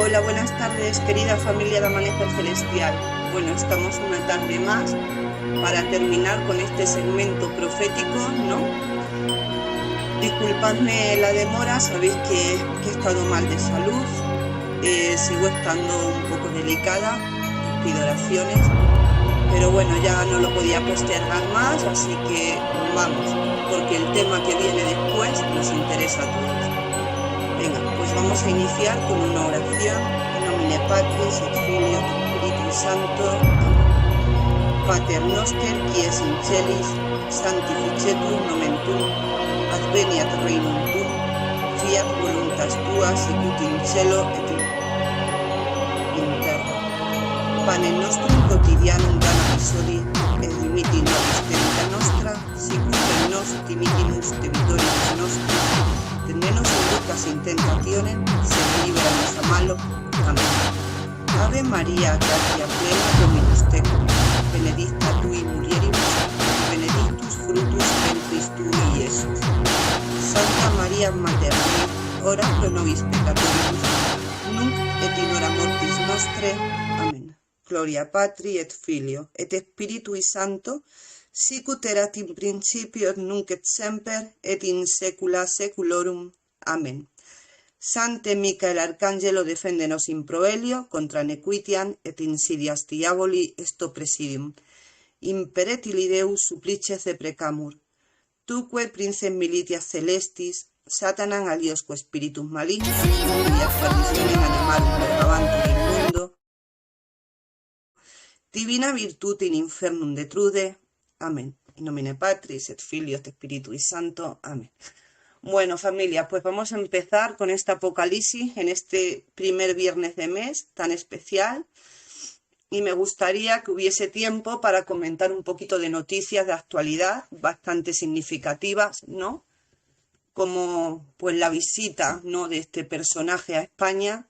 Hola, buenas tardes, querida familia de Amanecer Celestial. Bueno, estamos una tarde más para terminar con este segmento profético, ¿no? Disculpadme la demora, sabéis que he estado mal de salud, sigo estando un poco delicada, os pido oraciones, pero bueno, ya no lo podía postergar más, así que vamos, porque el tema que viene después nos interesa a todos. Venga, pues vamos a iniciar con una oración. In nomine Patris et Filio et Spiritus Sancto. Pater noster, qui es in celis, sanctificetur nomen tuum, adveniat regnum tuum, fiat voluntas tua sicut in cielo et in terra. Pane nostrum quotidianum da nobis hodie, et dimitti nobis debita nostra, sicut nos dimittimus debitoribus nostri, et ne nos inducas in tentationem, sed libera-nos a malo. Amén. Ave María, gratia plena, Dominus tecum, benedicta tui mulieribus, benedictus fructus ventris tui, Iesus. Santa María Mater Dei, ora pro nobis peccatoribus, nunc et in hora mortis nostre. Amén. Gloria Patri et Filio et Spiritui Sancto, sicut erat in principio et nunc et semper et in saecula saeculorum. Amén. Sancte Micael Arcangelo, defende-nos in proelio contra nequitiam et insidias diaboli esto presidium. Imperetili Deus supplices deprecamur. Tuque princeps militias celestis, Satanam aliosque spiritus malignos, cuias perditionem animarum purgabantur in mundo, divina virtute in infernum detrude. Amén. In nomine Patris et Filio et Spiritui Sancto. Amén. Bueno, familia, pues vamos a empezar con este Apocalipsis en este primer viernes de mes tan especial. Y me gustaría que hubiese tiempo para comentar un poquito de noticias de actualidad bastante significativas, ¿no? Como pues la visita, ¿no?, de este personaje a España,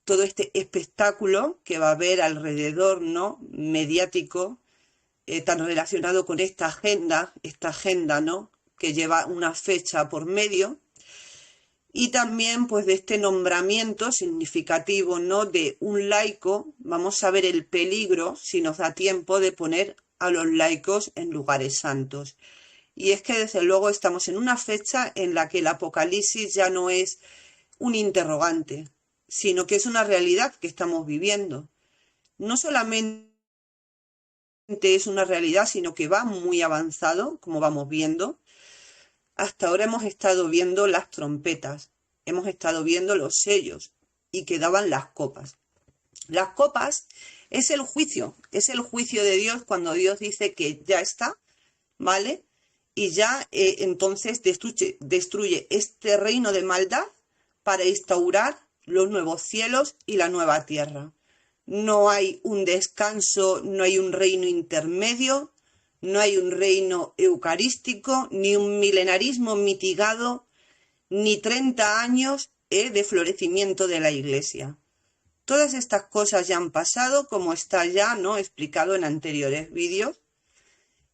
todo este espectáculo que va a haber alrededor, ¿no?, mediático, tan relacionado con esta agenda, ¿no?, que lleva una fecha por medio, y también pues de este nombramiento significativo, ¿no?, de un laico. Vamos a ver el peligro, si nos da tiempo, de poner a los laicos en lugares santos. Y es que desde luego estamos en una fecha en la que el Apocalipsis ya no es un interrogante, sino que es una realidad que estamos viviendo. No solamente es una realidad, sino que va muy avanzado, como vamos viendo. Hasta ahora hemos estado viendo las trompetas, hemos estado viendo los sellos y quedaban las copas. Las copas es el juicio de Dios cuando Dios dice que ya está, ¿vale? Y ya entonces destruye este reino de maldad para instaurar los nuevos cielos y la nueva tierra. No hay un descanso, no hay un reino intermedio, no hay un reino eucarístico, ni un milenarismo mitigado, ni 30 años de florecimiento de la Iglesia. Todas estas cosas ya han pasado, como está ya, ¿no?, explicado en anteriores vídeos.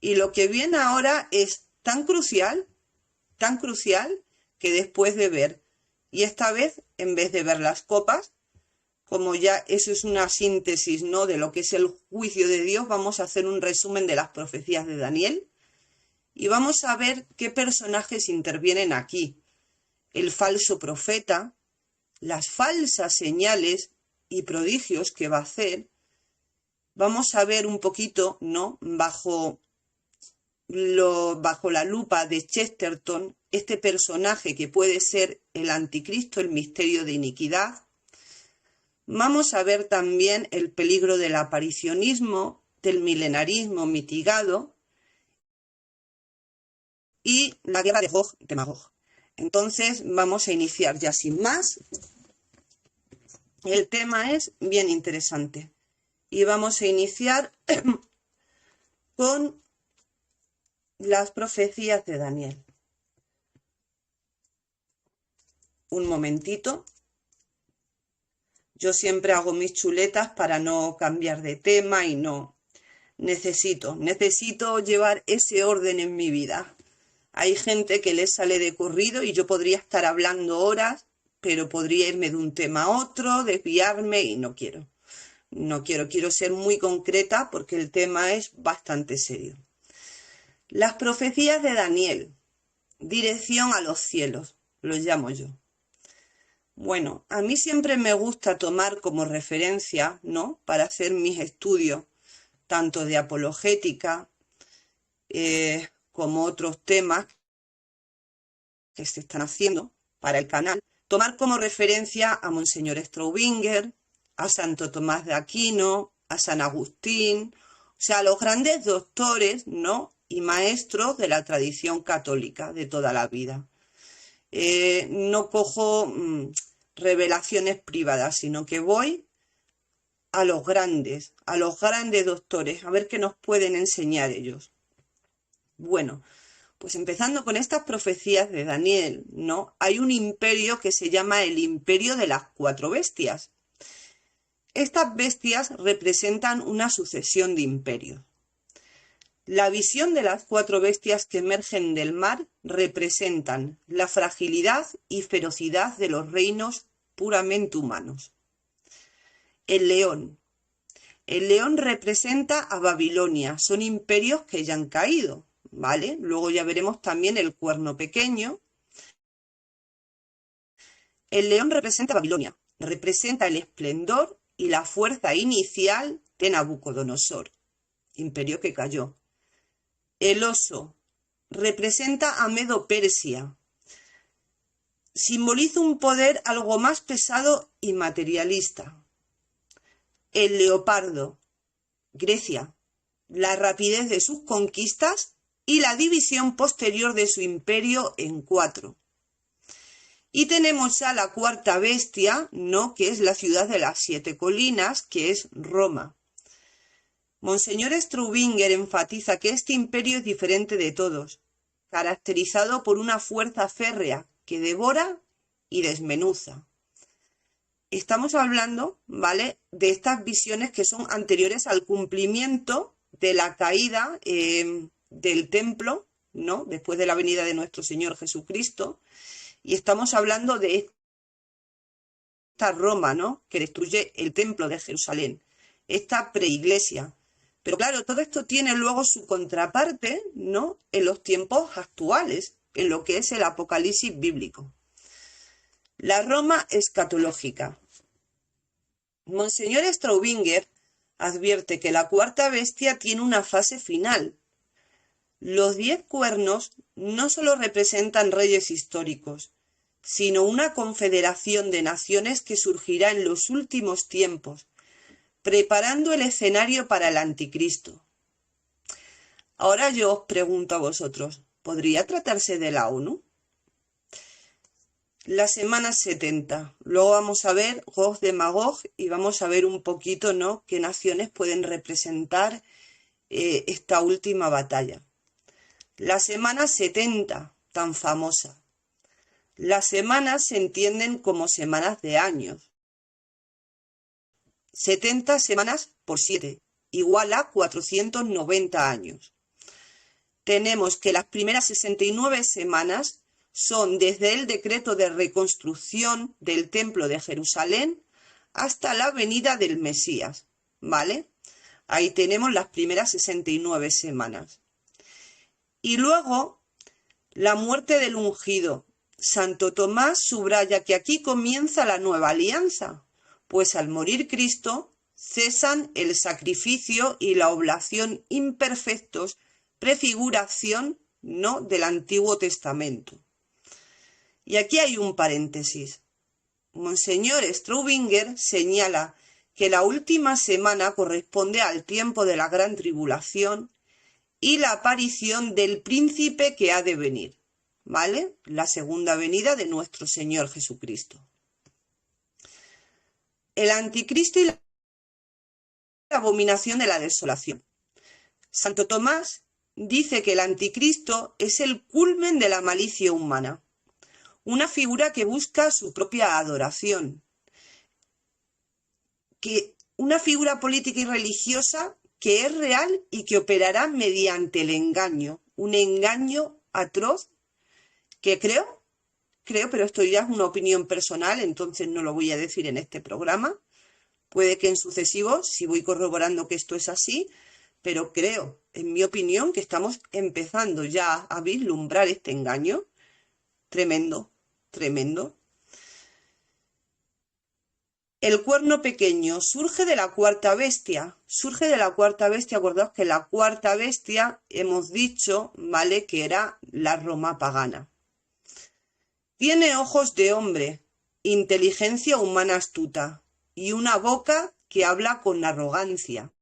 Y lo que viene ahora es tan crucial, que después de ver, y esta vez, en vez de ver las copas, como ya eso es una síntesis, ¿no?, de lo que es el juicio de Dios, vamos a hacer un resumen de las profecías de Daniel y vamos a ver qué personajes intervienen aquí. El falso profeta, las falsas señales y prodigios que va a hacer. Vamos a ver un poquito, ¿no?, bajo la lupa de Chesterton, este personaje que puede ser el anticristo, el misterio de iniquidad. Vamos a ver también el peligro del aparicionismo, del milenarismo mitigado y la guerra de Gog y de Magog. Entonces vamos a iniciar ya sin más. El tema es bien interesante y vamos a iniciar con las profecías de Daniel. Un momentito. Yo siempre hago mis chuletas para no cambiar de tema y no. Necesito llevar ese orden en mi vida. Hay gente que les sale de corrido y yo podría estar hablando horas, pero podría irme de un tema a otro, desviarme y no quiero. No quiero, quiero ser muy concreta porque el tema es bastante serio. Las profecías de Daniel, dirección a los cielos, los llamo yo. Bueno, a mí siempre me gusta tomar como referencia, ¿no?, para hacer mis estudios, tanto de apologética como otros temas que se están haciendo para el canal, tomar como referencia a Monseñor Straubinger, a Santo Tomás de Aquino, a San Agustín, o sea, los grandes doctores, ¿no?, y maestros de la tradición católica de toda la vida. No cojo revelaciones privadas, sino que voy a los grandes doctores, a ver qué nos pueden enseñar ellos. Bueno, pues empezando con estas profecías de Daniel, ¿no? Hay un imperio que se llama el imperio de las 4 bestias. Estas bestias representan una sucesión de imperios. La visión de las 4 bestias que emergen del mar representan la fragilidad y ferocidad de los reinos puramente humanos. El león. El león representa a Babilonia, son imperios que ya han caído, ¿vale? Luego ya veremos también el cuerno pequeño. El león representa a Babilonia, representa el esplendor y la fuerza inicial de Nabucodonosor, imperio que cayó. El oso representa a Medo-Persia, simboliza un poder algo más pesado y materialista. El leopardo, Grecia, la rapidez de sus conquistas y la división posterior de su imperio en 4. Y tenemos a la 4ª bestia, ¿no?, que es la ciudad de las 7 colinas, que es Roma. Monseñor Straubinger enfatiza que este imperio es diferente de todos, caracterizado por una fuerza férrea que devora y desmenuza. Estamos hablando, ¿vale?, de estas visiones que son anteriores al cumplimiento de la caída del templo, ¿no?, después de la venida de nuestro Señor Jesucristo, y estamos hablando de esta Roma, ¿no?, que destruye el templo de Jerusalén, esta preiglesia. Pero claro, todo esto tiene luego su contraparte, ¿no?, en los tiempos actuales, en lo que es el Apocalipsis bíblico. La Roma escatológica. Monseñor Straubinger advierte que la 4ª bestia tiene una fase final. Los 10 cuernos no solo representan reyes históricos, sino una confederación de naciones que surgirá en los últimos tiempos, preparando el escenario para el anticristo. Ahora yo os pregunto a vosotros, ¿podría tratarse de la ONU? La semana 70. Luego vamos a ver Gog de Magog y vamos a ver un poquito, ¿no?, qué naciones pueden representar esta última batalla. La semana 70, tan famosa. Las semanas se entienden como semanas de años. 70 semanas por 7, igual a 490 años. Tenemos que las primeras 69 semanas son desde el decreto de reconstrucción del templo de Jerusalén hasta la venida del Mesías, ¿vale? Ahí tenemos las primeras 69 semanas. Y luego, la muerte del ungido. Santo Tomás subraya que aquí comienza la nueva alianza, pues al morir Cristo cesan el sacrificio y la oblación imperfectos, prefiguración, ¿no?, del Antiguo Testamento. Y aquí hay un paréntesis. Monseñor Straubinger señala que la última semana corresponde al tiempo de la gran tribulación y la aparición del príncipe que ha de venir, ¿vale? La segunda venida de nuestro Señor Jesucristo. El anticristo y la abominación de la desolación. Santo Tomás dice que el anticristo es el culmen de la malicia humana, una figura que busca su propia adoración, una figura política y religiosa que es real y que operará mediante el engaño, un engaño atroz que creo creo, pero esto ya es una opinión personal, entonces no lo voy a decir en este programa. Puede que en sucesivos, si voy corroborando que esto es así, pero creo, en mi opinión, que estamos empezando ya a vislumbrar este engaño. Tremendo, tremendo. El cuerno pequeño surge de la cuarta bestia. Surge de la cuarta bestia. Acordaos que la cuarta bestia, hemos dicho, ¿vale?, que era la Roma pagana. Tiene ojos de hombre, inteligencia humana astuta y una boca que habla con arrogancia.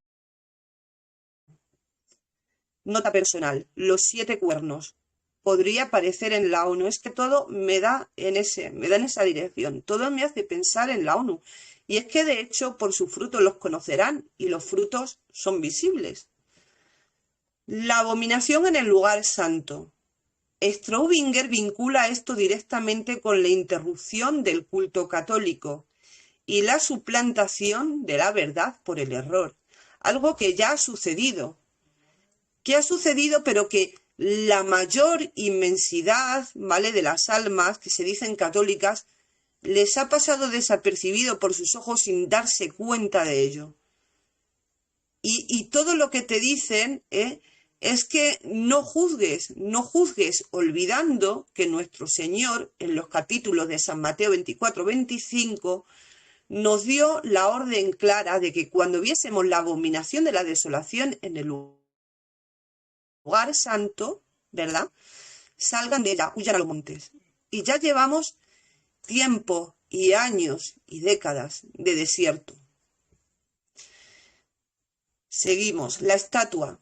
Nota personal, los 7 cuernos. Podría aparecer en la ONU. Es que todo me da en esa dirección. Todo me hace pensar en la ONU. Y es que de hecho por sus frutos los conocerán y los frutos son visibles. La abominación en el lugar santo. Straubinger vincula esto directamente con la interrupción del culto católico y la suplantación de la verdad por el error. Algo que ya ha sucedido. Que ha sucedido, pero que la mayor inmensidad, ¿vale?, de las almas que se dicen católicas les ha pasado desapercibido por sus ojos sin darse cuenta de ello. Y todo lo que te dicen es que no juzgues, olvidando que nuestro Señor, en los capítulos de San Mateo 24-25, nos dio la orden clara de que cuando viésemos la abominación de la desolación en el lugar santo, ¿verdad?, salgan de ella, huyan a los montes. Y ya llevamos tiempo y años y décadas de desierto. Seguimos. La estatua.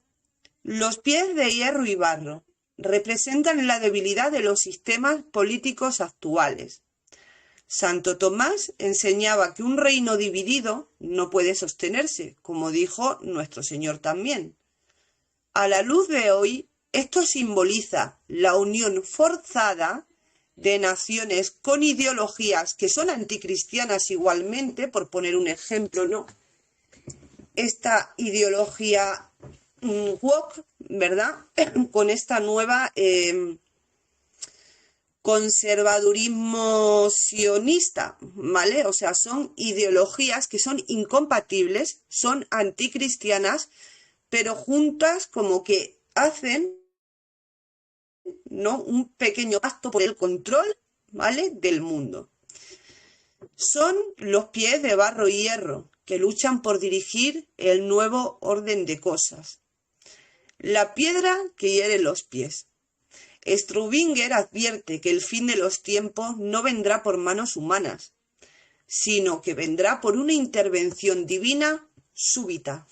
Los pies de hierro y barro representan la debilidad de los sistemas políticos actuales. Santo Tomás enseñaba que un reino dividido no puede sostenerse, como dijo nuestro Señor también. A la luz de hoy, esto simboliza la unión forzada de naciones con ideologías que son anticristianas igualmente, por poner un ejemplo, ¿no? Esta ideología woke, ¿verdad?, con esta nueva conservadurismo sionista, ¿vale? O sea, son ideologías que son incompatibles, son anticristianas, pero juntas como que hacen, ¿no?, un pequeño pacto por el control, ¿vale?, del mundo. Son los pies de barro y hierro que luchan por dirigir el nuevo orden de cosas. La piedra que hiere los pies. Straubinger advierte que el fin de los tiempos no vendrá por manos humanas, sino que vendrá por una intervención divina súbita.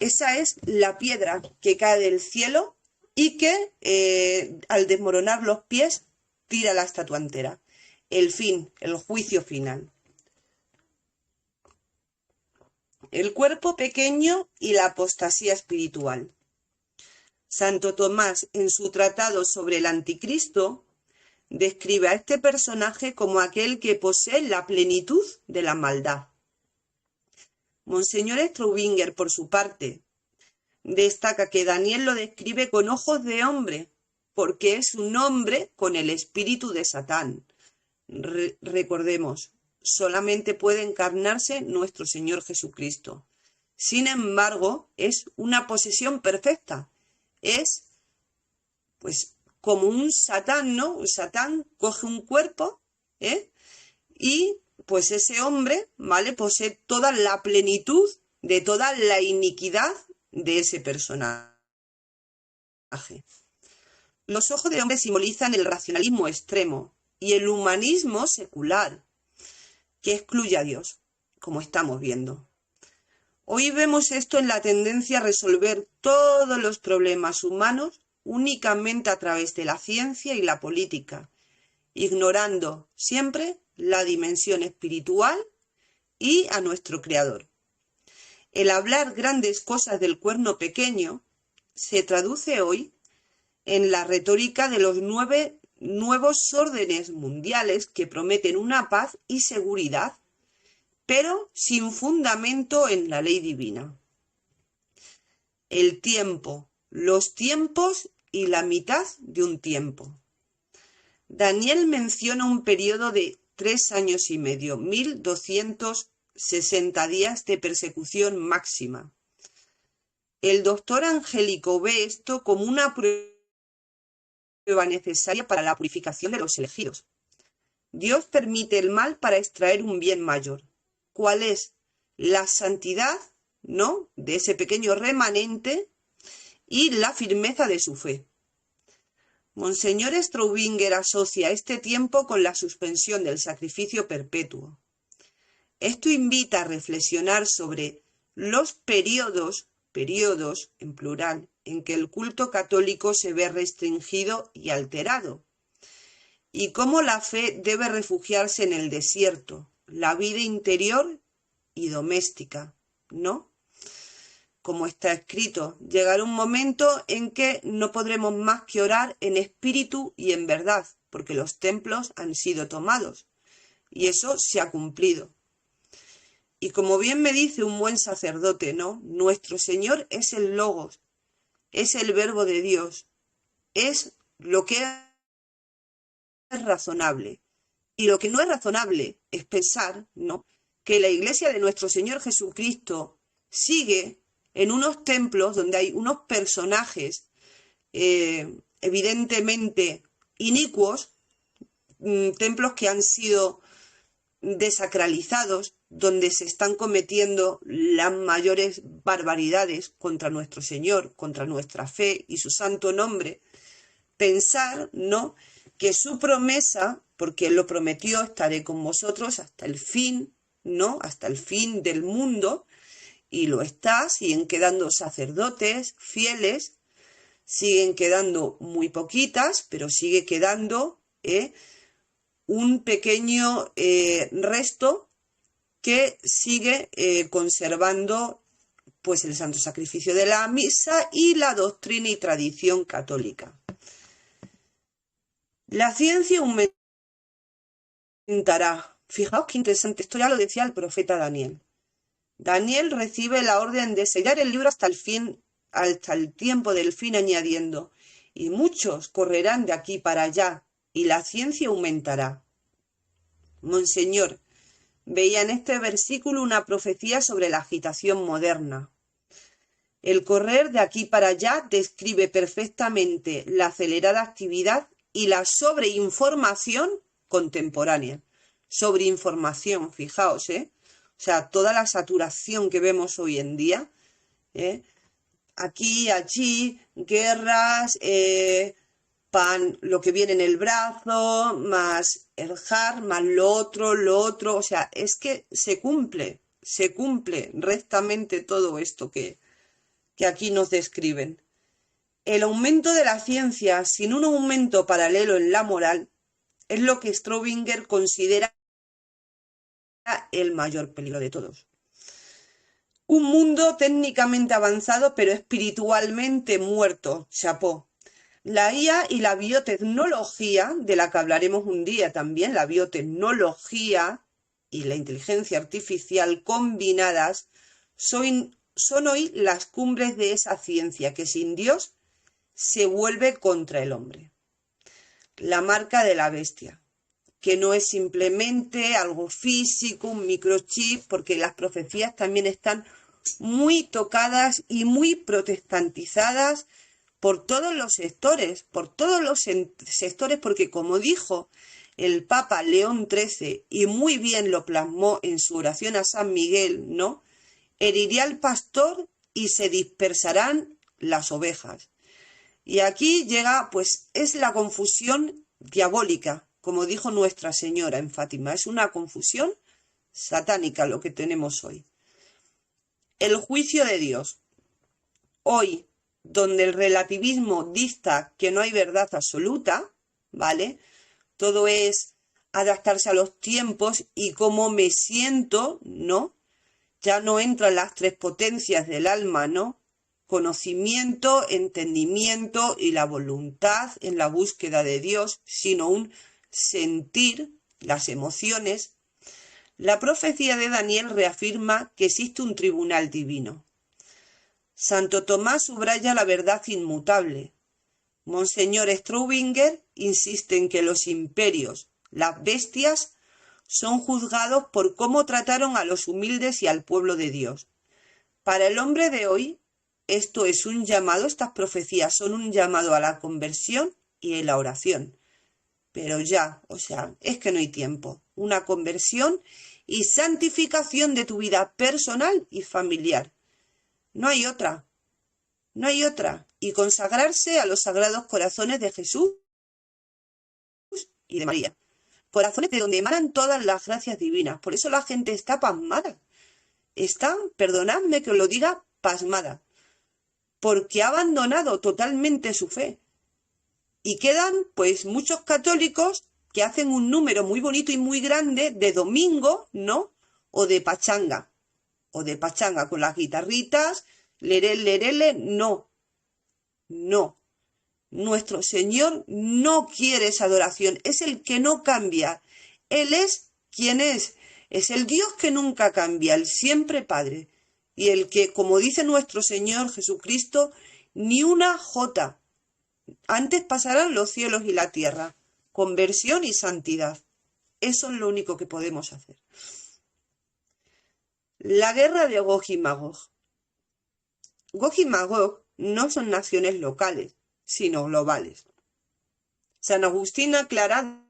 Esa es la piedra que cae del cielo y que al desmoronar los pies tira la estatua entera. El fin, el juicio final. El cuerpo pequeño y la apostasía espiritual. Santo Tomás, en su tratado sobre el anticristo, describe a este personaje como aquel que posee la plenitud de la maldad. Monseñor Straubinger, por su parte, destaca que Daniel lo describe con ojos de hombre, porque es un hombre con el espíritu de Satán. Recordemos, solamente puede encarnarse nuestro Señor Jesucristo. Sin embargo, es una posesión perfecta. Es, pues, como un Satán, ¿no? Satán coge un cuerpo, y pues ese hombre, ¿vale?, posee toda la plenitud de toda la iniquidad de ese personaje. Los ojos de hombre simbolizan el racionalismo extremo y el humanismo secular, que excluye a Dios, como estamos viendo. Hoy vemos esto en la tendencia a resolver todos los problemas humanos únicamente a través de la ciencia y la política, ignorando siempre la dimensión espiritual y a nuestro Creador. El hablar grandes cosas del cuerno pequeño se traduce hoy en la retórica de los nuevos órdenes mundiales que prometen una paz y seguridad, pero sin fundamento en la ley divina. El tiempo, los tiempos y la mitad de un tiempo. Daniel menciona un periodo de 3 años y medio, 1260 días de persecución máxima. El doctor Angélico ve esto como una prueba necesaria para la purificación de los elegidos. Dios permite el mal para extraer un bien mayor. ¿Cuál es? La santidad, ¿no?, de ese pequeño remanente y la firmeza de su fe. Monseñor Straubinger asocia este tiempo con la suspensión del sacrificio perpetuo. Esto invita a reflexionar sobre los periodos en plural, en que el culto católico se ve restringido y alterado, y cómo la fe debe refugiarse en el desierto, la vida interior y doméstica, ¿no? Como está escrito, llegará un momento en que no podremos más que orar en espíritu y en verdad, porque los templos han sido tomados, y eso se ha cumplido. Y como bien me dice un buen sacerdote, ¿no?, nuestro Señor es el Logos, es el Verbo de Dios, es lo que es razonable. Y lo que no es razonable es pensar, ¿no?, que la Iglesia de nuestro Señor Jesucristo sigue en unos templos donde hay unos personajes evidentemente inicuos, templos que han sido desacralizados, donde se están cometiendo las mayores barbaridades contra nuestro Señor, contra nuestra fe y su santo nombre. Pensar, ¿no?, que su promesa, porque Él lo prometió, estaré con vosotros hasta el fin, ¿no?, hasta el fin del mundo, y lo está. Siguen quedando sacerdotes fieles, siguen quedando muy poquitas, pero sigue quedando un pequeño resto que sigue conservando pues el santo sacrificio de la misa y la doctrina y tradición católica. La ciencia aumentará. Fijaos qué interesante, esto ya lo decía el profeta Daniel. Daniel recibe la orden de sellar el libro hasta el fin, hasta el tiempo del fin, añadiendo, y muchos correrán de aquí para allá, y la ciencia aumentará. Monseñor veía en este versículo una profecía sobre la agitación moderna. El correr de aquí para allá describe perfectamente la acelerada actividad y la sobreinformación contemporánea. Sobreinformación, fijaos, O sea, toda la saturación que vemos hoy en día, aquí, allí, guerras, pan, lo que viene en el brazo, más el jar, más lo otro, o sea, es que se cumple rectamente todo esto que aquí nos describen. El aumento de la ciencia sin un aumento paralelo en la moral es lo que Straubinger considera el mayor peligro de todos. Un mundo técnicamente avanzado pero espiritualmente muerto, chapó. La IA y la biotecnología, de la que hablaremos un día también, la biotecnología y la inteligencia artificial combinadas, son hoy las cumbres de esa ciencia que sin Dios se vuelve contra el hombre. La marca de la bestia, que no es simplemente algo físico, un microchip, porque las profecías también están muy tocadas y muy protestantizadas por todos los sectores, porque como dijo el Papa León XIII, y muy bien lo plasmó en su oración a San Miguel, ¿no?, heriré al pastor y se dispersarán las ovejas. Y aquí llega, pues, es la confusión diabólica, como dijo Nuestra Señora en Fátima, es una confusión satánica lo que tenemos hoy. El juicio de Dios. Hoy, donde el relativismo dicta que no hay verdad absoluta, ¿vale?, todo es adaptarse a los tiempos y cómo me siento, ¿no?, ya no entran las tres potencias del alma, ¿no?, conocimiento, entendimiento y la voluntad en la búsqueda de Dios, sino un sentir, las emociones. La profecía de Daniel reafirma que existe un tribunal divino. Santo Tomás subraya la verdad inmutable. Monseñor Straubinger insiste en que los imperios, las bestias, son juzgados por cómo trataron a los humildes y al pueblo de Dios. Para el hombre de hoy, esto es un llamado, estas profecías son un llamado a la conversión y a la oración. Pero ya, es que no hay tiempo. Una conversión y santificación de tu vida personal y familiar. No hay otra. No hay otra. Y consagrarse a los sagrados corazones de Jesús y de María. Corazones de donde emanan todas las gracias divinas. Por eso la gente está pasmada. Está, perdonadme que os lo diga, pasmada. Porque ha abandonado totalmente su fe. Y quedan, pues, muchos católicos que hacen un número muy bonito y muy grande de domingo, ¿no? O de pachanga con las guitarritas, lerele, no. Nuestro Señor no quiere esa adoración, es el que no cambia. Él es quien es el Dios que nunca cambia, el siempre Padre, y el que, como dice nuestro Señor Jesucristo, ni una jota. Antes pasarán los cielos y la tierra, conversión y santidad. Eso es lo único que podemos hacer. La guerra de Gog y Magog. Gog y Magog no son naciones locales, sino globales. San Agustín aclara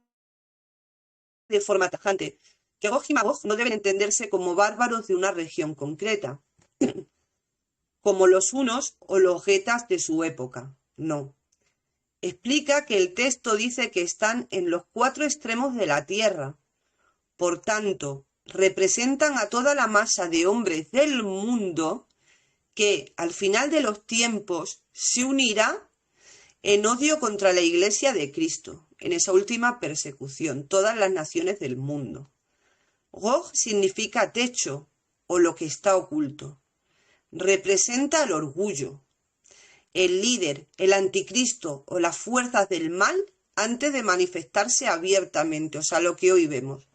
de forma tajante que Gog y Magog no deben entenderse como bárbaros de una región concreta, como los hunos o los getas de su época. No. Explica que el texto dice que están en los 4 extremos de la tierra. Por tanto, representan a toda la masa de hombres del mundo que, al final de los tiempos, se unirá en odio contra la Iglesia de Cristo, en esa última persecución, todas las naciones del mundo. Gog significa techo o lo que está oculto. Representa el orgullo, el líder, el anticristo o las fuerzas del mal antes de manifestarse abiertamente, lo que hoy vemos.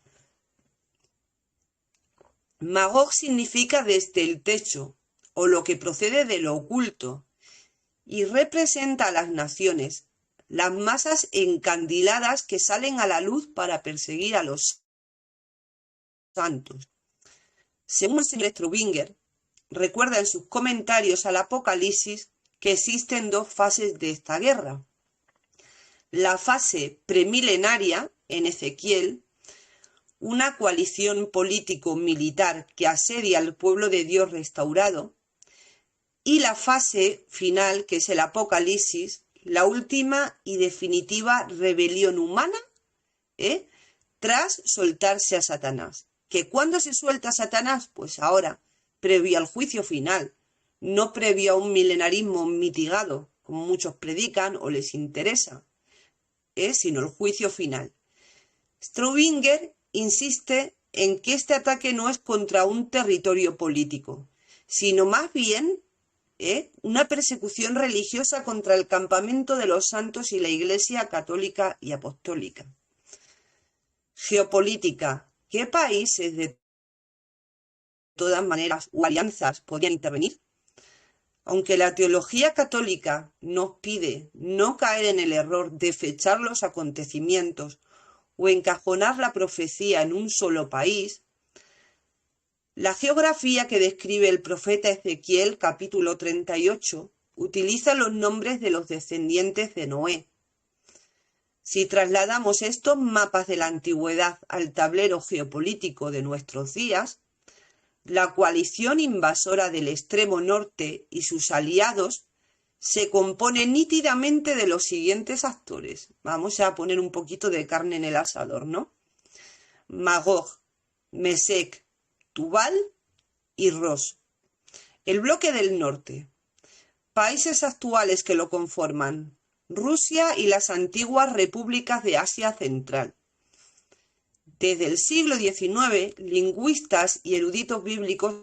Magog significa desde el techo o lo que procede de lo oculto y representa a las naciones, las masas encandiladas que salen a la luz para perseguir a los santos. Según el señor Straubinger, recuerda en sus comentarios al Apocalipsis que existen 2 fases de esta guerra. La fase premilenaria, en Ezequiel, una coalición político-militar que asedia al pueblo de Dios restaurado, y la fase final, que es el Apocalipsis, la última y definitiva rebelión humana, tras soltarse a Satanás. ¿Que cuándo se suelta a Satanás? Pues ahora, previo al juicio final, no previo a un milenarismo mitigado, como muchos predican o les interesa, sino el juicio final. Straubinger insiste en que este ataque no es contra un territorio político, sino más bien una persecución religiosa contra el campamento de los santos y la Iglesia católica y apostólica. Geopolítica. ¿Qué países de todas maneras o alianzas podían intervenir? Aunque la teología católica nos pide no caer en el error de fechar los acontecimientos o encajonar la profecía en un solo país, la geografía que describe el profeta Ezequiel, capítulo 38, utiliza los nombres de los descendientes de Noé. Si trasladamos estos mapas de la antigüedad al tablero geopolítico de nuestros días, la coalición invasora del extremo norte y sus aliados se compone nítidamente de los siguientes actores. Vamos a poner un poquito de carne en el asador, ¿no? Magog, Mesec, Tubal y Ros. El bloque del norte. Países actuales que lo conforman: Rusia y las antiguas repúblicas de Asia Central. Desde el siglo XIX, lingüistas y eruditos bíblicos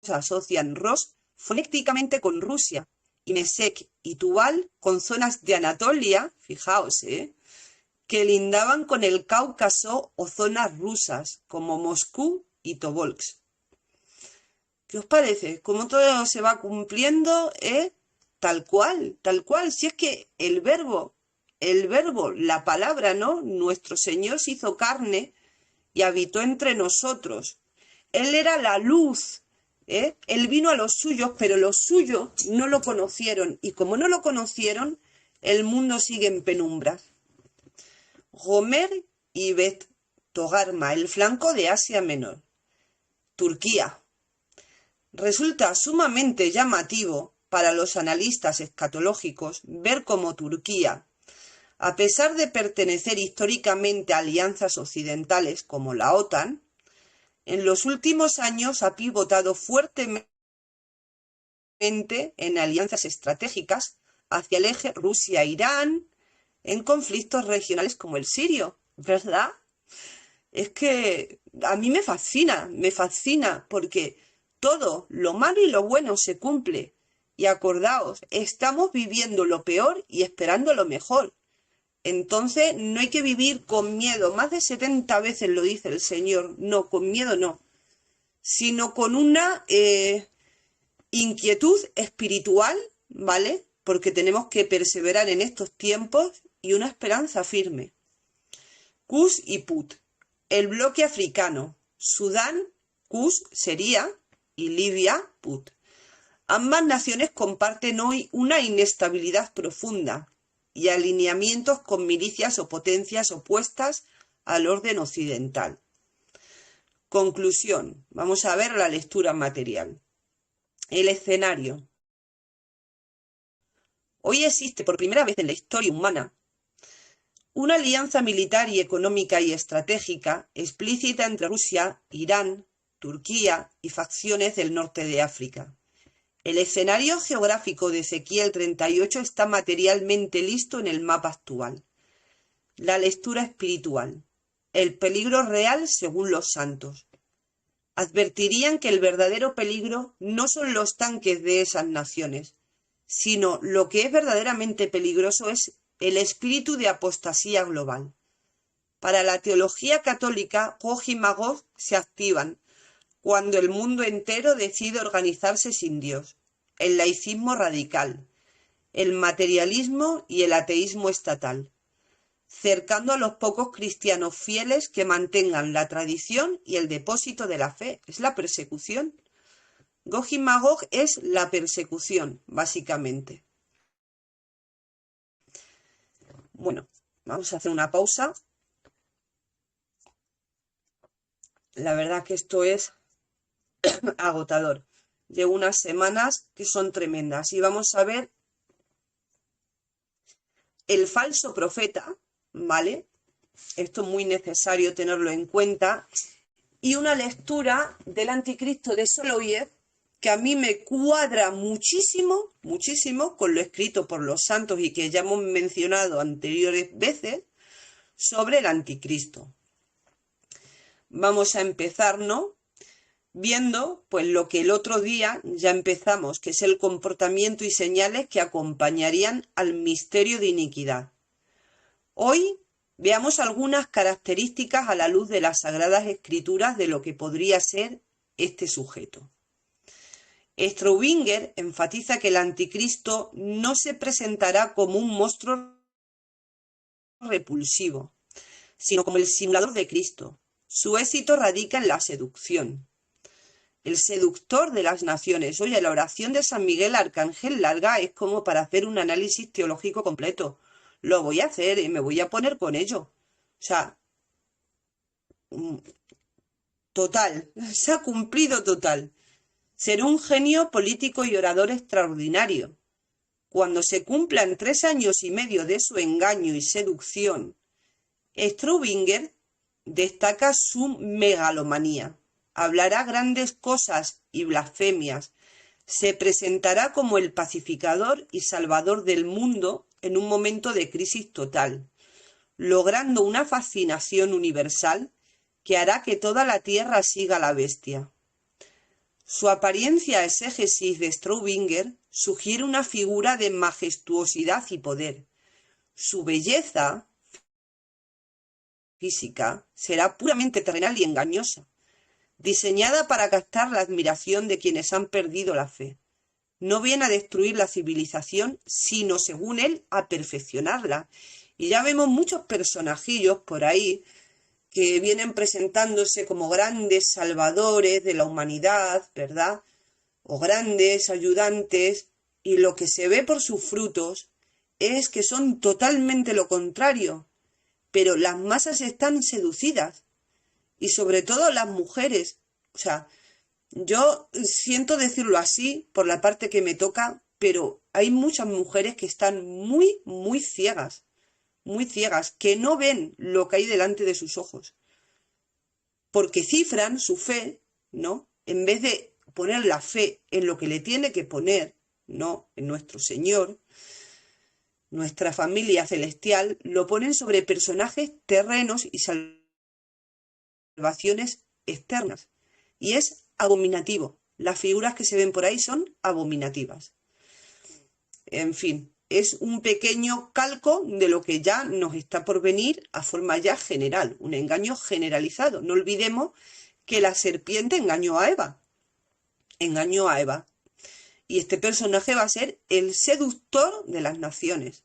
asocian Ros fonéticamente con Rusia y Mesec y Tubal con zonas de Anatolia, fijaos, que lindaban con el Cáucaso o zonas rusas como Moscú y Tobolsk. ¿Qué os parece? Cómo todo se va cumpliendo, tal cual, si es que el verbo, la palabra, ¿no? Nuestro Señor se hizo carne y habitó entre nosotros. Él era la luz, ¿eh? Él vino a los suyos, pero los suyos no lo conocieron, y como no lo conocieron, el mundo sigue en penumbras. Gomer y Bet Togarma, el flanco de Asia Menor. Turquía. Resulta sumamente llamativo para los analistas escatológicos ver cómo Turquía, a pesar de pertenecer históricamente a alianzas occidentales como la OTAN, en los últimos años ha pivotado fuertemente en alianzas estratégicas hacia el eje Rusia-Irán, en conflictos regionales como el sirio, ¿verdad? Es que a mí me fascina, porque todo lo malo y lo bueno se cumple. Y acordaos, estamos viviendo lo peor y esperando lo mejor. Entonces no hay que vivir con miedo. Más de 70 veces lo dice el Señor. No, con miedo no, sino con una inquietud espiritual, ¿vale? Porque tenemos que perseverar en estos tiempos, y una esperanza firme. Kush y Put. El bloque africano. Sudán, Kush sería, y Libia, Put. Ambas naciones comparten hoy una inestabilidad profunda y alineamientos con milicias o potencias opuestas al orden occidental. Conclusión. Vamos a ver la lectura material. El escenario. Hoy existe por primera vez en la historia humana una alianza militar y económica y estratégica explícita entre Rusia, Irán, Turquía y facciones del norte de África. El escenario geográfico de Ezequiel 38 está materialmente listo en el mapa actual. La lectura espiritual. El peligro real según los santos. Advertirían que el verdadero peligro no son los tanques de esas naciones, sino lo que es verdaderamente peligroso es el espíritu de apostasía global. Para la teología católica, Gog y Magog se activan cuando el mundo entero decide organizarse sin Dios, el laicismo radical, el materialismo y el ateísmo estatal, cercando a los pocos cristianos fieles que mantengan la tradición y el depósito de la fe. Es la persecución. Gog y Magog es la persecución, básicamente. Bueno, vamos a hacer una pausa. La verdad que esto es agotador. Llevo unas semanas que son tremendas y vamos a ver el falso profeta, ¿vale? Esto es muy necesario tenerlo en cuenta. Y una lectura del Anticristo de Soloviev que a mí me cuadra muchísimo, muchísimo con lo escrito por los santos y que ya hemos mencionado anteriores veces sobre el Anticristo. Vamos a empezar, ¿no? Viendo pues lo que el otro día ya empezamos, que es el comportamiento y señales que acompañarían al misterio de iniquidad. Hoy veamos algunas características a la luz de las Sagradas Escrituras de lo que podría ser este sujeto. Straubinger enfatiza que el Anticristo no se presentará como un monstruo repulsivo, sino como el simulador de Cristo. Su éxito radica en la seducción. El seductor de las naciones. Oye, la oración de San Miguel Arcángel larga es como para hacer un análisis teológico completo. Lo voy a hacer y me voy a poner con ello. O sea, total, se ha cumplido total. Ser un genio político y orador extraordinario. Cuando se cumplan 3 años y medio de su engaño y seducción, Straubinger destaca su megalomanía. Hablará grandes cosas y blasfemias. Se presentará como el pacificador y salvador del mundo en un momento de crisis total, logrando una fascinación universal que hará que toda la tierra siga a la bestia. Su apariencia exégesis de Straubinger sugiere una figura de majestuosidad y poder. Su belleza física será puramente terrenal y engañosa, diseñada para captar la admiración de quienes han perdido la fe. no viene a destruir la civilización, sino, según él, a perfeccionarla. Y ya vemos muchos personajillos por ahí que vienen presentándose como grandes salvadores de la humanidad, ¿verdad? O grandes ayudantes, y lo que se ve por sus frutos es que son totalmente lo contrario, pero las masas están seducidas, y sobre todo las mujeres. O sea, yo siento decirlo así por la parte que me toca, pero hay muchas mujeres que están muy ciegas, que no ven lo que hay delante de sus ojos, porque cifran su fe, ¿no? En vez de poner la fe en lo que le tiene que poner, ¿no? En nuestro Señor, nuestra familia celestial, lo ponen sobre personajes terrenos y salvaciones externas. Y es abominativo. Las figuras que se ven por ahí son abominativas. En fin, es un pequeño calco de lo que ya nos está por venir a forma ya general, un engaño generalizado. No olvidemos que la serpiente engañó a Eva. Engañó a Eva. Y este personaje va a ser el seductor de las naciones.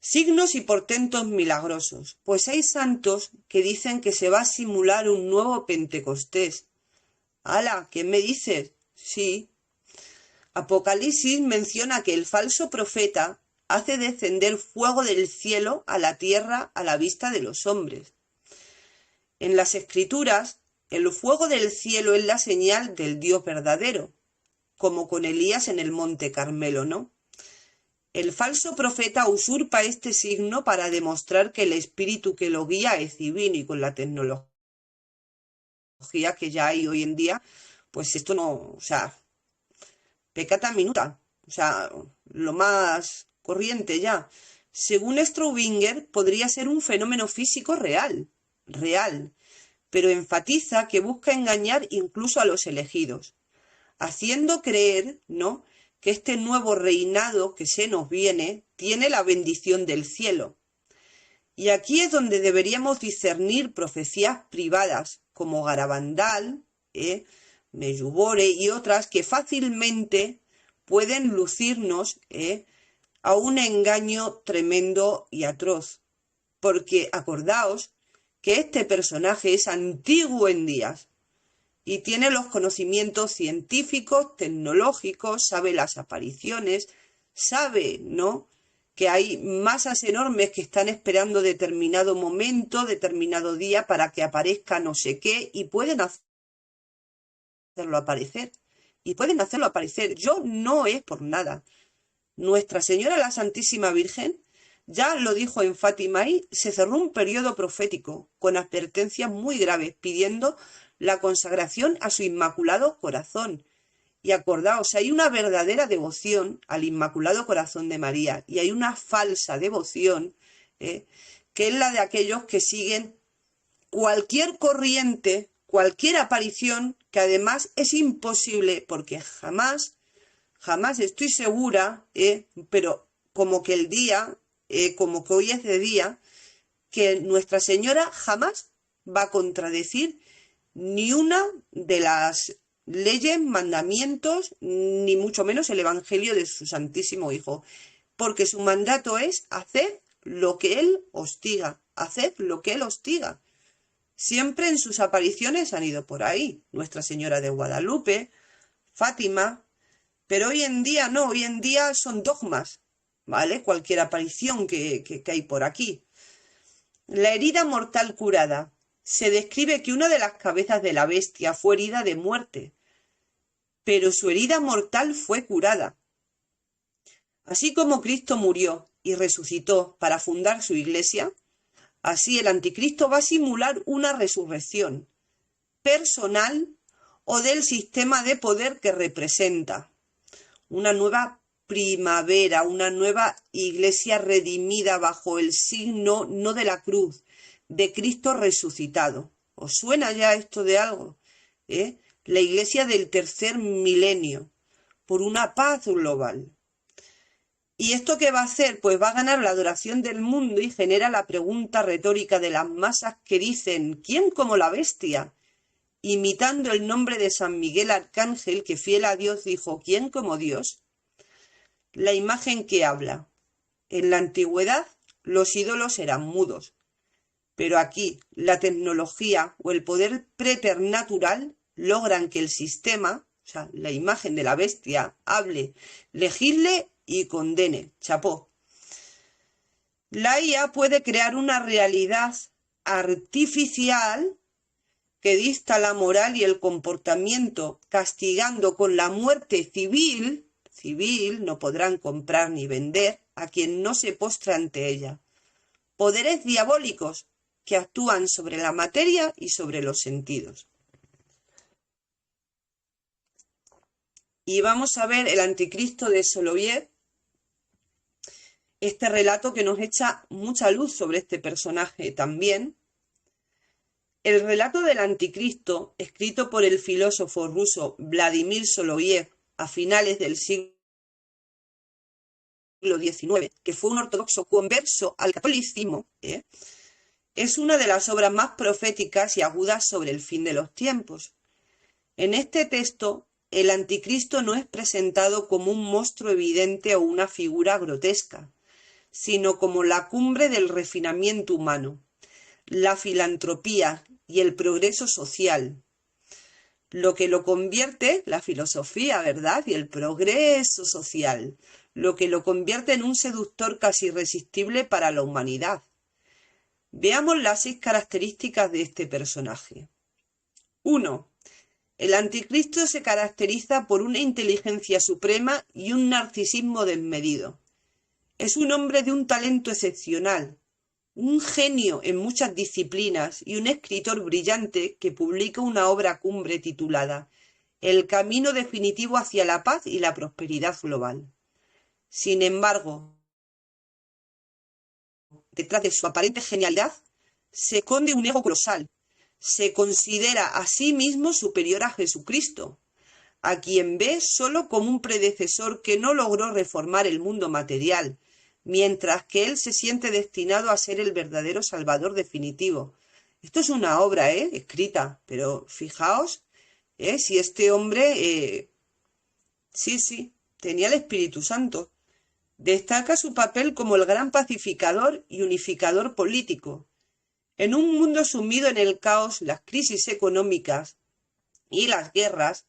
Signos y portentos milagrosos. Pues hay santos que dicen que se va a simular un nuevo Pentecostés. ¡Hala! ¿Qué me dices? Sí. Apocalipsis menciona que el falso profeta hace descender fuego del cielo a la tierra a la vista de los hombres. En las Escrituras, el fuego del cielo es la señal del Dios verdadero, como con Elías en el Monte Carmelo, ¿no? El falso profeta usurpa este signo para demostrar que el espíritu que lo guía es divino, y con la tecnología que ya hay hoy en día, pues esto no, o sea, peccata minuta, o sea, lo más corriente ya. Según Straubinger, podría ser un fenómeno físico real, pero enfatiza que busca engañar incluso a los elegidos, haciendo creer, ¿no?, que este nuevo reinado que se nos viene tiene la bendición del cielo. Y aquí es donde deberíamos discernir profecías privadas como Garabandal, Meyubore y otras que fácilmente pueden lucirnos a un engaño tremendo y atroz. Porque acordaos que este personaje es antiguo en días y tiene los conocimientos científicos, tecnológicos, sabe las apariciones, sabe, ¿no?, que hay masas enormes que están esperando determinado momento, determinado día para que aparezca no sé qué, y pueden hacerlo aparecer. Y pueden hacerlo aparecer. Yo no es por nada. Nuestra Señora la Santísima Virgen ya lo dijo en Fátima y se cerró un periodo profético con advertencias muy graves pidiendo la consagración a su Inmaculado Corazón. Y acordaos, hay una verdadera devoción al Inmaculado Corazón de María y hay una falsa devoción, que es la de aquellos que siguen cualquier corriente, cualquier aparición, que además es imposible porque jamás estoy segura, pero como que el día, como que hoy es de día, que Nuestra Señora jamás va a contradecir ni una de las leyes, mandamientos, ni mucho menos el Evangelio de su Santísimo Hijo, porque su mandato es hacer lo que Él os diga, hacer lo que Él os diga. Siempre en sus apariciones han ido por ahí, Nuestra Señora de Guadalupe, Fátima, pero hoy en día no, hoy en día son dogmas, ¿vale? Cualquier aparición que hay por aquí. La herida mortal curada. Se describe que una de las cabezas de la bestia fue herida de muerte, pero su herida mortal fue curada. Así como Cristo murió y resucitó para fundar su iglesia, así el anticristo va a simular una resurrección personal o del sistema de poder que representa. Una nueva primavera, una nueva iglesia redimida bajo el signo no de la cruz, de Cristo resucitado. ¿Os suena ya esto de algo? La iglesia del tercer milenio, por una paz global. ¿Y esto qué va a hacer? Pues va a ganar la adoración del mundo y genera la pregunta retórica de las masas que dicen: ¿quién como la bestia? imitando el nombre de San Miguel Arcángel, que fiel a Dios dijo: ¿quién como Dios? La imagen que habla. En la antigüedad los ídolos eran mudos, pero aquí la tecnología o el poder preternatural logran que el sistema, o sea, la imagen de la bestia, hable, legisle y condene. Chapó. La IA puede crear una realidad artificial que dicta la moral y el comportamiento, castigando con la muerte civil, no podrán comprar ni vender a quien no se postra ante ella. Poderes diabólicos que actúan sobre la materia y sobre los sentidos. Y vamos a ver el Anticristo de Soloviev, este relato que nos echa mucha luz sobre este personaje también. El relato del Anticristo, escrito por el filósofo ruso Vladimir Soloviev a finales del siglo XIX, que fue un ortodoxo converso al catolicismo, es una de las obras más proféticas y agudas sobre el fin de los tiempos. En este texto, el Anticristo no es presentado como un monstruo evidente o una figura grotesca, sino como la cumbre del refinamiento humano, la filantropía y el progreso social. Lo que lo convierte, la filosofía, ¿verdad? Y el progreso social, lo que lo convierte en un seductor casi irresistible para la humanidad. Veamos las 6 características de este personaje. 1. El Anticristo se caracteriza por una inteligencia suprema y un narcisismo desmedido. Es un hombre de un talento excepcional, un genio en muchas disciplinas y un escritor brillante que publica una obra cumbre titulada El camino definitivo hacia la paz y la prosperidad global. Sin embargo, detrás de su aparente genialidad se esconde un ego colosal. Se considera a sí mismo superior a Jesucristo, a quien ve solo como un predecesor que no logró reformar el mundo material, mientras que él se siente destinado a ser el verdadero Salvador definitivo. Esto es una obra, escrita, pero fijaos, si este hombre, sí, tenía el Espíritu Santo. Destaca su papel como el gran pacificador y unificador político. En un mundo sumido en el caos, las crisis económicas y las guerras,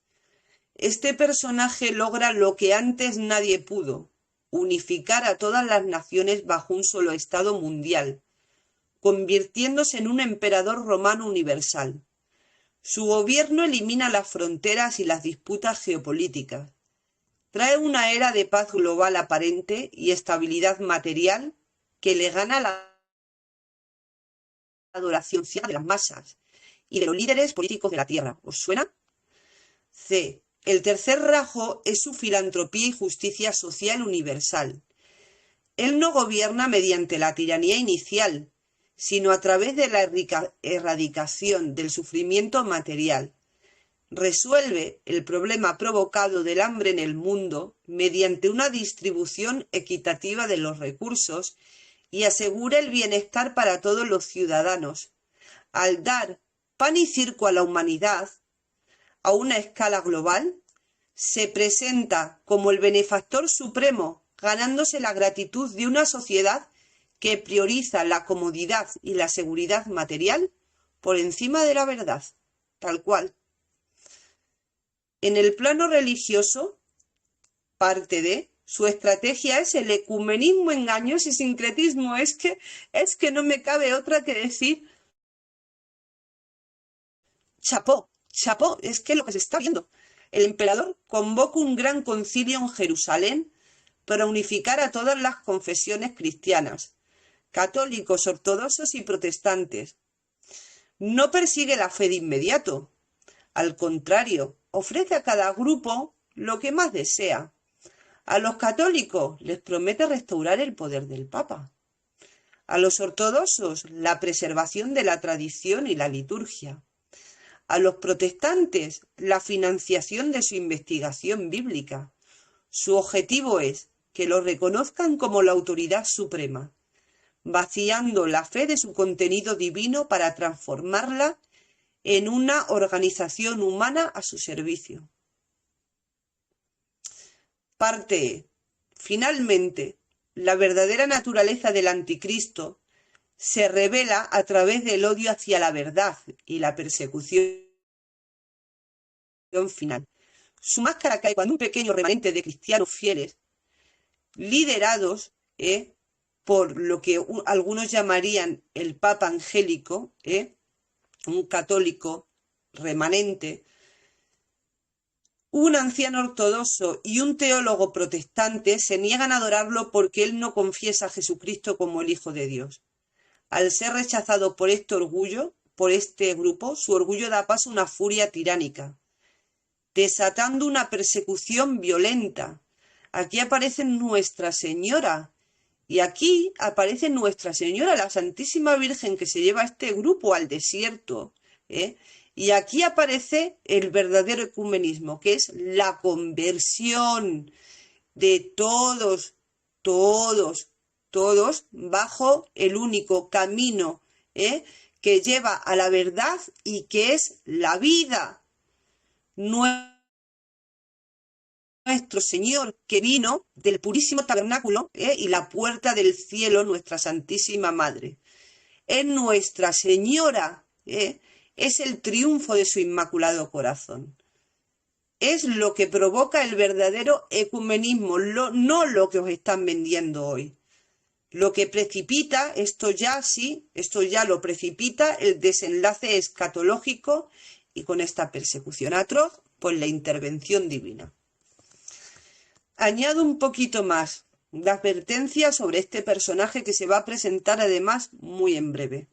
este personaje logra lo que antes nadie pudo: unificar a todas las naciones bajo un solo Estado mundial, convirtiéndose en un emperador romano universal. Su gobierno elimina las fronteras y las disputas geopolíticas. Trae una era de paz global aparente y estabilidad material que le gana la adoración ciega de las masas y de los líderes políticos de la tierra. ¿Os suena? C. El tercer rasgo es su filantropía y justicia social universal. Él no gobierna mediante la tiranía inicial, sino a través de la erradicación del sufrimiento material. Resuelve el problema provocado del hambre en el mundo mediante una distribución equitativa de los recursos y asegura el bienestar para todos los ciudadanos, al dar pan y circo a la humanidad a una escala global. Se presenta como el benefactor supremo, ganándose la gratitud de una sociedad que prioriza la comodidad y la seguridad material por encima de la verdad, tal cual. En el plano religioso, parte de su estrategia es el ecumenismo engañoso y sincretismo. Es que no me cabe otra que decir chapó, es que lo que se está viendo. El emperador convoca un gran concilio en Jerusalén para unificar a todas las confesiones cristianas, católicos, ortodoxos y protestantes. No persigue la fe de inmediato. Al contrario, ofrece a cada grupo lo que más desea. A los católicos les promete restaurar el poder del Papa. A los ortodoxos la preservación de la tradición y la liturgia. A los protestantes la financiación de su investigación bíblica. Su objetivo es que lo reconozcan como la autoridad suprema, vaciando la fe de su contenido divino para transformarla en una organización humana a su servicio. Parte E. Finalmente, la verdadera naturaleza del anticristo se revela a través del odio hacia la verdad y la persecución final. Su máscara cae cuando un pequeño remanente de cristianos fieles, liderados por lo que algunos llamarían el Papa Angélico, un católico remanente, un anciano ortodoxo y un teólogo protestante se niegan a adorarlo porque él no confiesa a Jesucristo como el Hijo de Dios. Al ser rechazado por este grupo, su orgullo da paso a una furia tiránica, desatando una persecución violenta. Aquí aparece Nuestra Señora, y aquí aparece Nuestra Señora, la Santísima Virgen, que se lleva a este grupo al desierto, y aquí aparece el verdadero ecumenismo, que es la conversión de todos bajo el único camino que lleva a la verdad y que es la vida. Nuestro Señor, que vino del purísimo tabernáculo y la puerta del cielo, nuestra Santísima Madre. Es Nuestra Señora, es el triunfo de su Inmaculado Corazón. Es lo que provoca el verdadero ecumenismo, no lo que os están vendiendo hoy. Lo que precipita, esto ya lo precipita el desenlace escatológico y con esta persecución atroz, pues la intervención divina. Añado un poquito más de advertencia sobre este personaje que se va a presentar además muy en breve.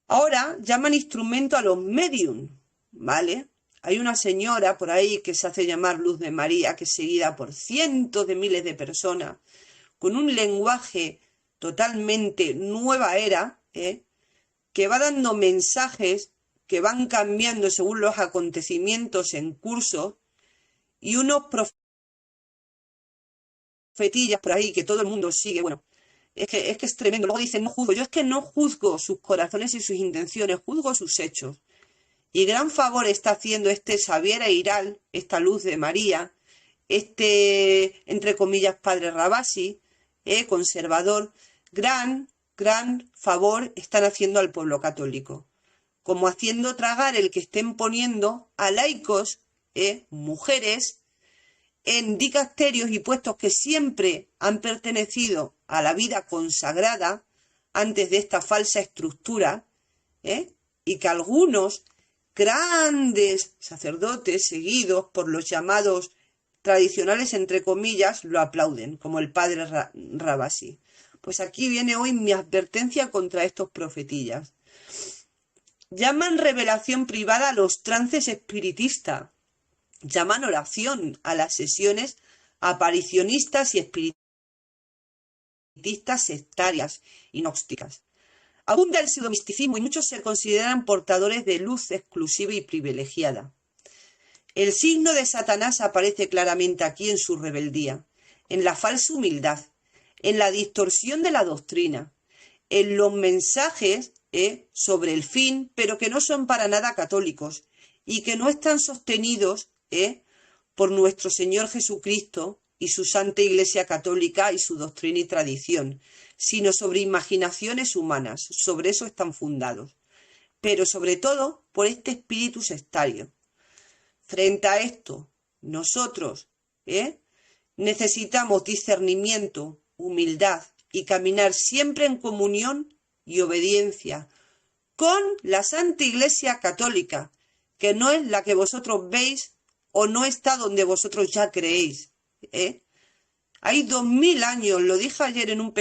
Ahora llaman instrumento a los medium, ¿vale? Hay una señora por ahí que se hace llamar Luz de María, que es seguida por cientos de miles de personas, con un lenguaje totalmente nueva era, que va dando mensajes que van cambiando según los acontecimientos en curso, y unos profetillas por ahí que todo el mundo sigue. Bueno, es que es tremendo. Luego dicen, no juzgo. Yo es que no juzgo sus corazones y sus intenciones, juzgo sus hechos. Y gran favor está haciendo este Xavier Eiral, esta Luz de María, entre comillas, padre Rabasi, conservador, gran favor están haciendo al pueblo católico. Como haciendo tragar el que estén poniendo a laicos, mujeres, en dicasterios y puestos que siempre han pertenecido a la vida consagrada antes de esta falsa estructura, y que algunos grandes sacerdotes seguidos por los llamados tradicionales, entre comillas, lo aplauden, como el padre Rabasi. Pues aquí viene hoy mi advertencia contra estos profetillas. Llaman revelación privada a los trances espiritistas. Llaman oración a las sesiones aparicionistas y espiritistas sectarias y gnósticas. Abunda el pseudomisticismo y muchos se consideran portadores de luz exclusiva y privilegiada. El signo de Satanás aparece claramente aquí en su rebeldía, en la falsa humildad, en la distorsión de la doctrina, en los mensajes sobre el fin, pero que no son para nada católicos y que no están sostenidos por nuestro Señor Jesucristo y su Santa Iglesia Católica y su doctrina y tradición, sino sobre imaginaciones humanas. Sobre eso están fundados, pero sobre todo por este espíritu sectario. Frente a esto, nosotros necesitamos discernimiento, humildad y caminar siempre en comunión y obediencia con la Santa Iglesia Católica, que no es la que vosotros veis o no está donde vosotros ya creéis. Hay 2000 años, lo dije ayer en un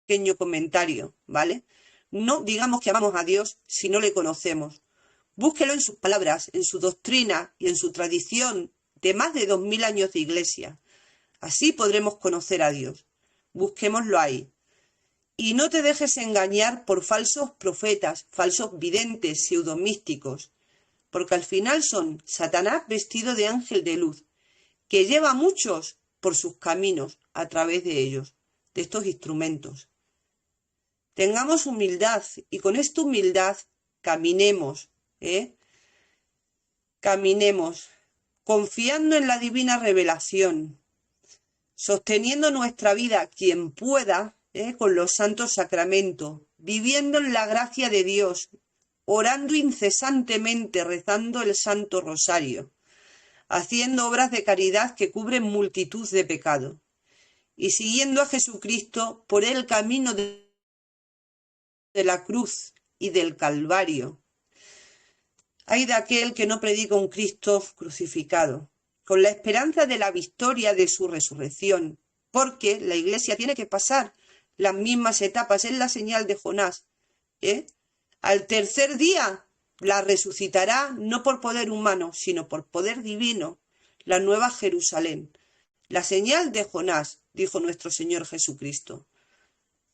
pequeño comentario, ¿vale? No digamos que amamos a Dios si no le conocemos. Búsquelo en sus palabras, en su doctrina y en su tradición de más de 2000 años de iglesia. Así podremos conocer a Dios. Busquémoslo ahí. Y no te dejes engañar por falsos profetas, falsos videntes, pseudomísticos, porque al final son Satanás vestido de ángel de luz, que lleva a muchos por sus caminos a través de ellos, de estos instrumentos. Tengamos humildad y con esta humildad caminemos, caminemos confiando en la divina revelación, sosteniendo nuestra vida quien pueda, con los santos sacramentos, viviendo en la gracia de Dios, orando incesantemente, rezando el Santo Rosario, haciendo obras de caridad que cubren multitud de pecados, y siguiendo a Jesucristo por el camino de la cruz y del Calvario. Ay de aquel que no predica un Cristo crucificado, con la esperanza de la victoria de su resurrección, porque la Iglesia tiene que pasar las mismas etapas, es la señal de Jonás. Al tercer día la resucitará, no por poder humano, sino por poder divino, la nueva Jerusalén. La señal de Jonás, dijo nuestro Señor Jesucristo,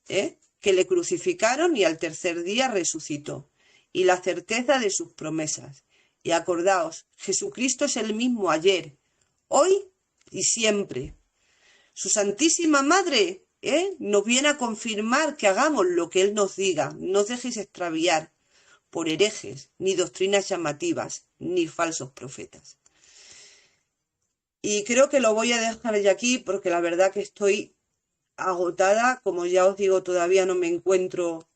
que le crucificaron y al tercer día resucitó, y la certeza de sus promesas. Y acordaos, Jesucristo es el mismo ayer, hoy y siempre. Su Santísima Madre nos viene a confirmar que hagamos lo que Él nos diga. No os dejéis extraviar por herejes, ni doctrinas llamativas, ni falsos profetas. Y creo que lo voy a dejar ya aquí porque la verdad que estoy agotada. Como ya os digo, todavía no me encuentro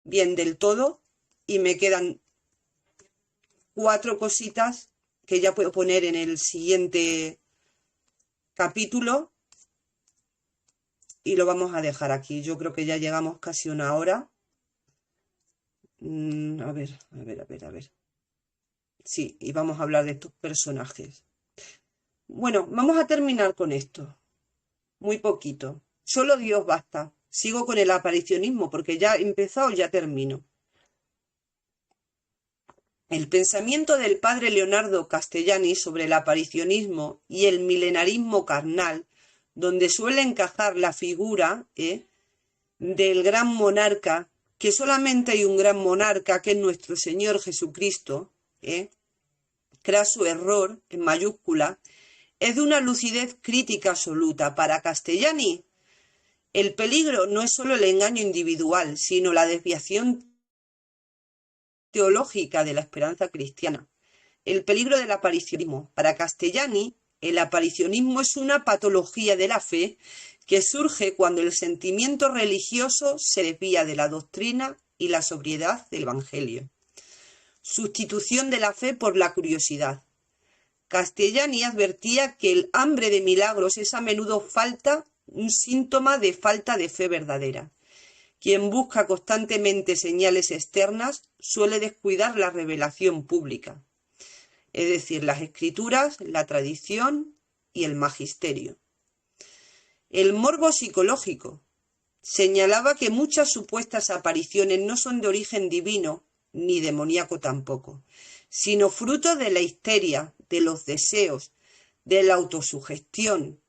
bien del todo y me quedan 4 cositas que ya puedo poner en el siguiente capítulo y lo vamos a dejar aquí. Yo creo que ya llegamos casi 1 hora. A ver. Sí, y vamos a hablar de estos personajes. Bueno, vamos a terminar con esto. Muy poquito. Solo Dios basta. Sigo con el aparicionismo porque ya he empezado, ya termino. El pensamiento del padre Leonardo Castellani sobre el aparicionismo y el milenarismo carnal, donde suele encajar la figura del gran monarca, que solamente hay un gran monarca, que es nuestro Señor Jesucristo, craso error, en mayúscula, es de una lucidez crítica absoluta. Para Castellani, el peligro no es solo el engaño individual, sino la desviación teológica de la esperanza cristiana. El peligro del aparicionismo. Para Castellani, el aparicionismo es una patología de la fe que surge cuando el sentimiento religioso se desvía de la doctrina y la sobriedad del Evangelio. Sustitución de la fe por la curiosidad. Castellani advertía que el hambre de milagros es a menudo un síntoma de falta de fe verdadera. Quien busca constantemente señales externas suele descuidar la revelación pública, es decir, las escrituras, la tradición y el magisterio. El morbo psicológico. Señalaba que muchas supuestas apariciones no son de origen divino, ni demoníaco tampoco, sino fruto de la histeria, de los deseos, de la autosugestión,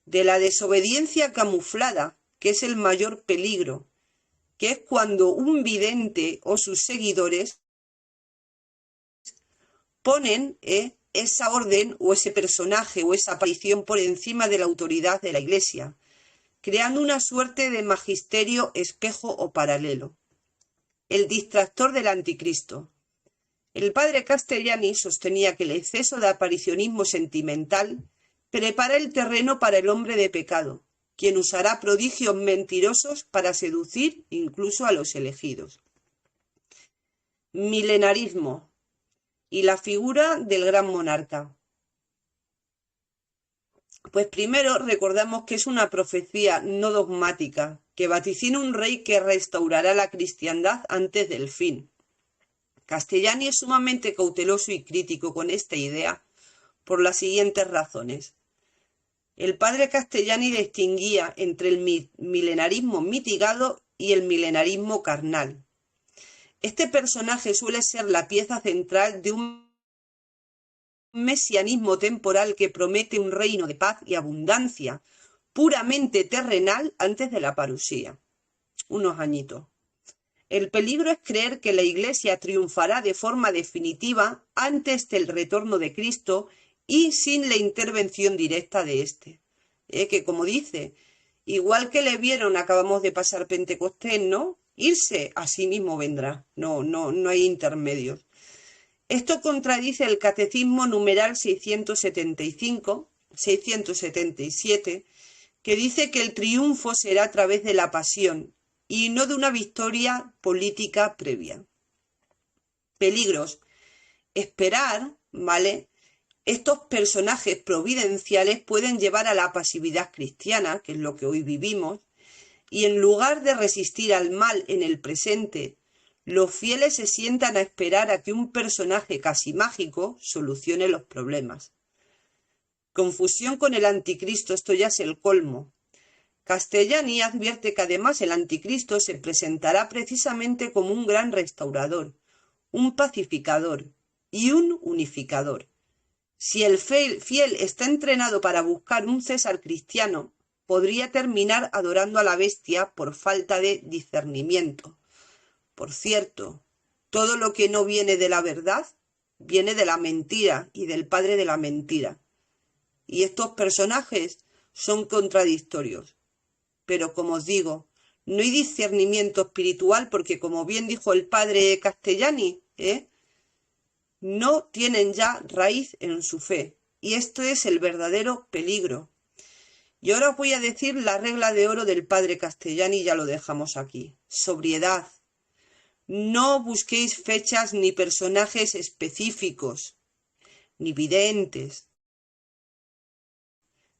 de la desobediencia camuflada, que es el mayor peligro, que es cuando un vidente o sus seguidores ponen esa orden o ese personaje o esa aparición por encima de la autoridad de la Iglesia, creando una suerte de magisterio espejo o paralelo. El distractor del anticristo. El padre Castellani sostenía que el exceso de aparicionismo sentimental prepara el terreno para el hombre de pecado, quien usará prodigios mentirosos para seducir incluso a los elegidos. Milenarismo y la figura del gran monarca. Pues primero recordamos que es una profecía no dogmática, que vaticina un rey que restaurará la cristiandad antes del fin. Castellani es sumamente cauteloso y crítico con esta idea por las siguientes razones. El padre Castellani distinguía entre el milenarismo mitigado y el milenarismo carnal. Este personaje suele ser la pieza central de un mesianismo temporal que promete un reino de paz y abundancia, puramente terrenal antes de la parusía. Unos añitos. El peligro es creer que la Iglesia triunfará de forma definitiva antes del retorno de Cristo y sin la intervención directa de éste. Que como dice, igual que le vieron, acabamos de pasar Pentecostés, ¿no? irse, así mismo vendrá. No hay intermedios. Esto contradice el Catecismo numeral 677, que dice que el triunfo será a través de la pasión y no de una victoria política previa. Peligros. Esperar, ¿vale? Estos personajes providenciales pueden llevar a la pasividad cristiana, que es lo que hoy vivimos, y en lugar de resistir al mal en el presente, los fieles se sientan a esperar a que un personaje casi mágico solucione los problemas. Confusión con el anticristo, esto ya es el colmo. Castellani advierte que además el anticristo se presentará precisamente como un gran restaurador, un pacificador y un unificador. Si el fiel está entrenado para buscar un César cristiano, podría terminar adorando a la bestia por falta de discernimiento. Por cierto, todo lo que no viene de la verdad viene de la mentira y del padre de la mentira. Y estos personajes son contradictorios. Pero como os digo, no hay discernimiento espiritual porque, como bien dijo el padre Castellani, no tienen ya raíz en su fe. Y esto es el verdadero peligro. Y ahora os voy a decir la regla de oro del padre Castellani y ya lo dejamos aquí. Sobriedad. No busquéis fechas ni personajes específicos, ni videntes.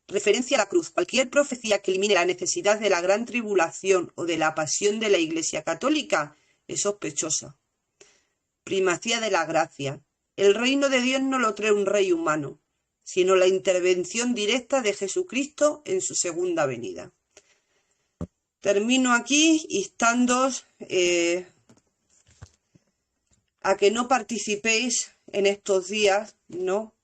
Referencia a la cruz. Cualquier profecía que elimine la necesidad de la gran tribulación o de la pasión de la Iglesia católica es sospechosa. Primacía de la gracia. El reino de Dios no lo trae un rey humano, sino la intervención directa de Jesucristo en su segunda venida. Termino aquí instando a que no participéis en estos días, ¿no?,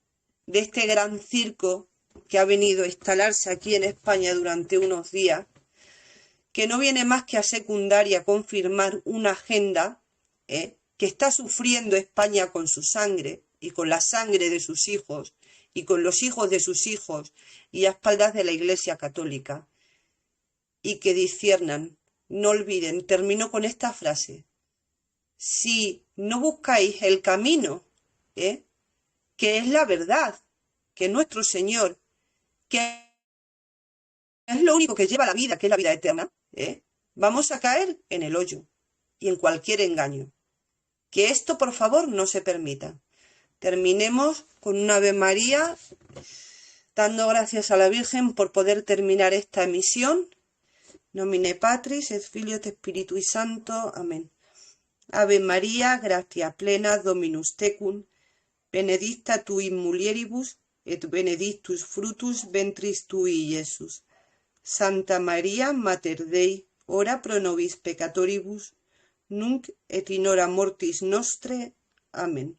de este gran circo que ha venido a instalarse aquí en España durante unos días, que no viene más que a secundar y a confirmar una agenda que está sufriendo España con su sangre y con la sangre de sus hijos y con los hijos de sus hijos y a espaldas de la Iglesia Católica. Y que disciernan, no olviden, termino con esta frase: si no buscáis el camino, que es la verdad, que es nuestro Señor, que es lo único que lleva la vida, que es la vida eterna, vamos a caer en el hoyo y en cualquier engaño. Que esto, por favor, no se permita. Terminemos con una Ave María, dando gracias a la Virgen por poder terminar esta emisión. Nomine Patris, et Filio, et Spiritui Sancto. Amén. Ave María, gratia plena, Dominus tecum, benedicta tu in mulieribus, et benedictus fructus ventris tui, Iesus. Santa María, Mater Dei, ora pro nobis peccatoribus, nunc et in hora mortis nostre. Amén.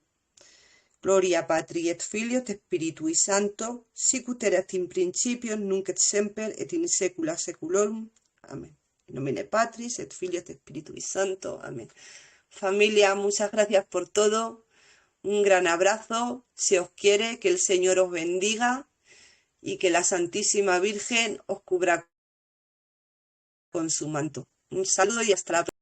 Gloria Patri et Filio et Spiritui Sancto, sicut erat in principio, nunc et semper, et in saecula saeculorum. Amén. In nomine Patris et Filio et Spiritui Sancto. Amén. Familia, muchas gracias por todo. Un gran abrazo. Se os quiere, que el Señor os bendiga y que la Santísima Virgen os cubra con su manto. Un saludo y hasta la próxima.